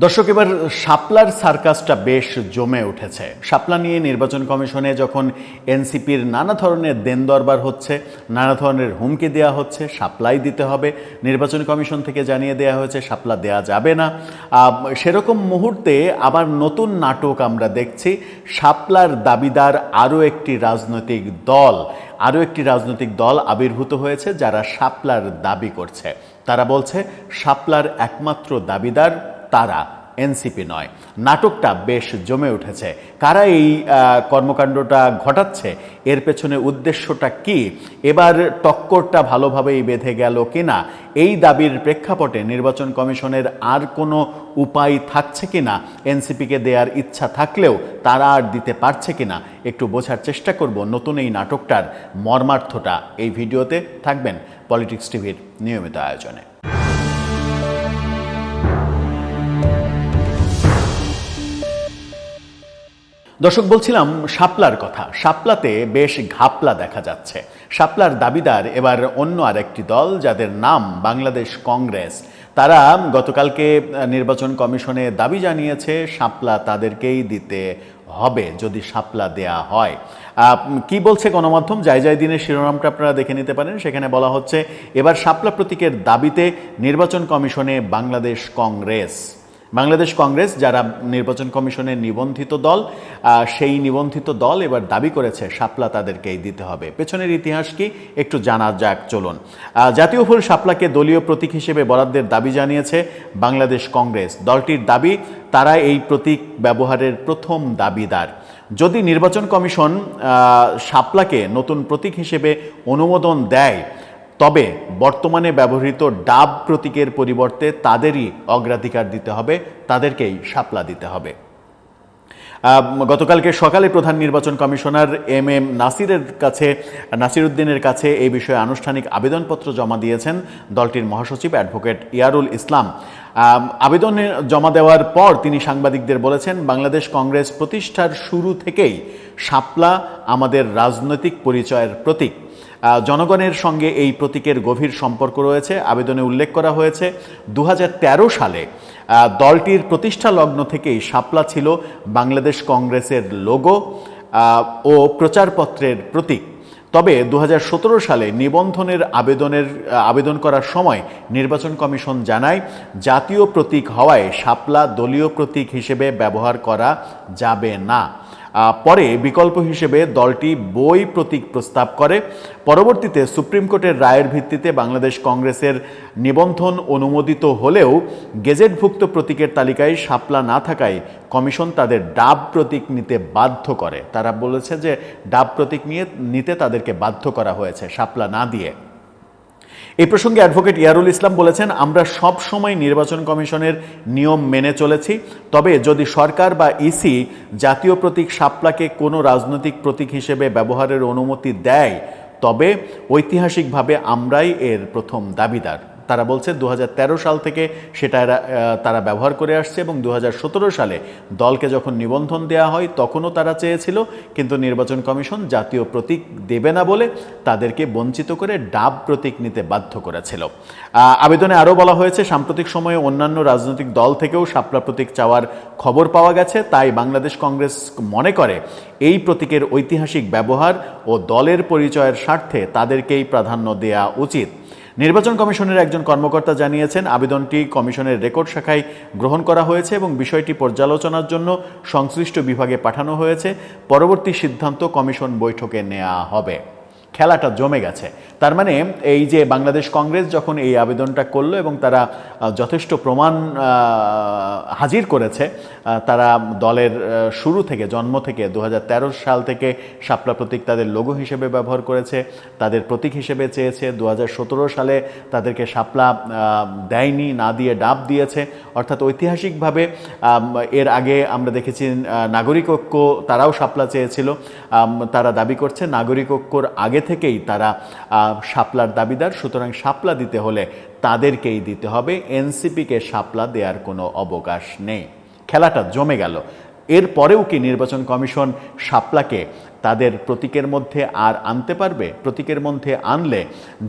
দর্শক, এবার শাপলার সার্কাসটা বেশ জমে উঠেছে। শাপলা নিয়ে নির্বাচন কমিশনে যখন এনসিপির নানা ধরনের দেন দরবার হচ্ছে, নানা ধরনের হুমকি দেওয়া হচ্ছে, শাপলাই দিতে হবে, নির্বাচন কমিশন থেকে জানিয়ে দেওয়া হয়েছে শাপলা দেয়া যাবে না, সেরকম মুহূর্তে আবার নতুন নাটক আমরা দেখছি। শাপলার দাবিদার আরও একটি রাজনৈতিক দল আবির্ভূত হয়েছে যারা শাপলার দাবি করছে। তারা বলছে শাপলার একমাত্র দাবিদার তারা, এনসিপি নয়। নাটকটা বেশ জমে উঠেছে। কারা এই কর্মকাণ্ডটা ঘটাচ্ছে, এর পেছনে উদ্দেশ্যটা কি, এবার টক্করটা ভালোভাবেই বেঁধে গেল কিনা, এই দাবির প্রেক্ষাপটে নির্বাচন কমিশনের আর কোনো উপায় থাকছে কিনা, এনসিপিকে দেওয়ার ইচ্ছা থাকলেও তারা আর দিতে পারছে কিনা, একটু বোঝার চেষ্টা করব নতুন এই নাটকটার মর্মার্থটা। এই ভিডিওতে থাকবেন পলিটিক্স টিভির নিয়মিত আয়োজনে। দর্শক, বলছিলাম শাপলার কথা। শাপলাতে বেশ ঘাপলা দেখা যাচ্ছে। শাপলার দাবিদার এবার অন্য আরেকটি দল, যাদের নাম বাংলাদেশ কংগ্রেস। তারা গতকালকে নির্বাচন কমিশনে দাবি জানিয়েছে শাপলা তাদেরকেই দিতে হবে যদি শাপলা দেয়া হয়। কি বলছে গণমাধ্যম, যাই দিনের শিরোনামটা আপনারা দেখে নিতে পারেন। সেখানে বলা হচ্ছে এবার শাপলা প্রতীকের দাবিতে নির্বাচন কমিশনে বাংলাদেশ কংগ্রেস যারা নির্বাচন কমিশনের নিবন্ধিত দল, সেই নিবন্ধিত দল এবার দাবি করেছে শাপলা তাদেরকেই দিতে হবে। পেছনের ইতিহাস কি একটু জানা যাক, চলুন। জাতীয় ফুল শাপলাকে দলীয় প্রতীক হিসেবে বরাদ্দের দাবি জানিয়েছে বাংলাদেশ কংগ্রেস। দলটির দাবি তারা এই প্রতীক ব্যবহারের প্রথম দাবিদার। যদি নির্বাচন কমিশন শাপলাকে নতুন প্রতীক হিসেবে অনুমোদন দেয়, তবে বর্তমানে ব্যবহৃত ডাব প্রতীকের পরিবর্তে তাদেরই অগ্রাধিকার দিতে হবে, তাদেরকেই শাপলা দিতে হবে। গতকালকে সকালে প্রধান নির্বাচন কমিশনার এম নাসিরউদ্দিনের কাছে এই বিষয়ে আনুষ্ঠানিক আবেদনপত্র জমা দিয়েছেন দলটির মহাসচিব অ্যাডভোকেট ইয়ারুল ইসলাম। আবেদন জমা দেওয়ার পর তিনি সাংবাদিকদের বলেছেন, বাংলাদেশ কংগ্রেস প্রতিষ্ঠার শুরু থেকেই শাপলা আমাদের রাজনৈতিক পরিচয়ের প্রতীক। জনগণের সঙ্গে এই প্রতীকের গভীর সম্পর্ক রয়েছে। আবেদনে উল্লেখ করা হয়েছে 2013 সালে দলটির প্রতিষ্ঠা লগ্ন থেকেই শাপলা ছিল বাংলাদেশ কংগ্রেসের লোগো ও প্রচারপত্রের প্রতীক। তবে 2017 সালে নিবন্ধনের আবেদন করার সময় নির্বাচন কমিশন জানায় জাতীয় প্রতীক হওয়ায় শাপলা দলীয় প্রতীক হিসেবে ব্যবহার করা যাবে না। পরে বিকল্প হিসেবে দলটি বই প্রতীক প্রস্তাব করে। পরবর্তীতে সুপ্রিম কোর্টের রায়ের ভিত্তিতে বাংলাদেশ কংগ্রেসের নিবন্ধন অনুমোদিত হলেও গেজেটভুক্ত প্রতীকের তালিকায় শাপলা না থাকায় কমিশন তাদের ডাব প্রতীক নিতে বাধ্য করে। তারা বলেছে যে ডাব প্রতীক নিতে তাদেরকে বাধ্য করা হয়েছে শাপলা না দিয়ে। এই প্রসঙ্গে অ্যাডভোকেট ইয়ারুল ইসলাম বলেছেন, আমরা সব সময় নির্বাচন কমিশনের নিয়ম মেনে চলেছি। তবে যদি সরকার বা ইসি জাতীয় প্রতীক শাপলাকে কোনো রাজনৈতিক প্রতীক হিসেবে ব্যবহারের অনুমতি দেয়, তবে ঐতিহাসিকভাবে আমরাই এর প্রথম দাবিদার। তারা বলছে 2013 সাল থেকে সেটা তারা ব্যবহার করে আসছে এবং 2017 সালে দলকে যখন নিবন্ধন দেওয়া হয় তখনও তারা চেয়েছিল, কিন্তু নির্বাচন কমিশন জাতীয় প্রতীক দেবে না বলে তাদেরকে বঞ্চিত করে ডাব প্রতীক নিতে বাধ্য করেছিল। আবেদনে আরও বলা হয়েছে, সাম্প্রতিক সময়ে অন্যান্য রাজনৈতিক দল থেকেও শাপলা প্রতীক চাওয়ার খবর পাওয়া গেছে। তাই বাংলাদেশ কংগ্রেস মনে করে এই প্রতীকের ঐতিহাসিক ব্যবহার ও দলের পরিচয়ের স্বার্থে তাদেরকেই প্রাধান্য দেওয়া উচিত। নির্বাচন কমিশনের একজন কর্মকর্তা জানিয়েছেন, আবেদনটি কমিশনের রেকর্ড শাখায় গ্রহণ করা হয়েছে এবং বিষয়টি পর্যালোচনার জন্য সংশ্লিষ্ট বিভাগে পাঠানো হয়েছে। পরবর্তী সিদ্ধান্ত কমিশন বৈঠকে নেওয়া হবে। খেলাটা জমে গেছে। তার মানে এই যে বাংলাদেশ কংগ্রেস যখন এই আবেদনটা করলো এবং তারা যথেষ্ট প্রমাণ হাজির করেছে, তারা দলের শুরু থেকে জন্ম থেকে 2013 সাল থেকে শাপলা প্রতীক তাদের লোগো হিসেবে ব্যবহার করেছে, তাদের প্রতীক হিসেবে চেয়েছে। 2017 সালে তাদেরকে শাপলা দেয়নি, না দিয়ে ডাব দিয়েছে। অর্থাৎ ঐতিহাসিকভাবে এর আগে আমরা দেখেছি নাগরিক ঐক্য, তারাও শাপলা চেয়েছিল। তারা দাবি করছে নাগরিক ঐক্যর আগে থেকেই তারা শাপলার দাবিদার, সুতরাং শাপলা দিতে হলে তাদেরকেই দিতে হবে, এনসিপিকে শাপলা দেওয়ার কোনো অবকাশ নেই। খেলাটা জমে গেল। এরপরেও কি নির্বাচন কমিশন শাপলাকে তাদের প্রতীকের মধ্যে আর আনতে পারবে? প্রতীকের মধ্যে আনলে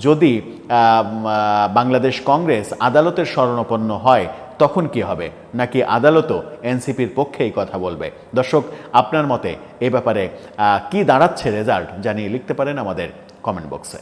যদি বাংলাদেশ কংগ্রেস আদালতের শরণাপন্ন হয়, তখন কি হবে, নাকি আদালতও এনসিপির পক্ষেই কথা বলবে? দর্শক, আপনার মতে এ ব্যাপারে কি দাঁড়াচ্ছে রেজাল্ট জানিয়ে লিখতে পারেন আমাদের কমেন্ট বক্সে।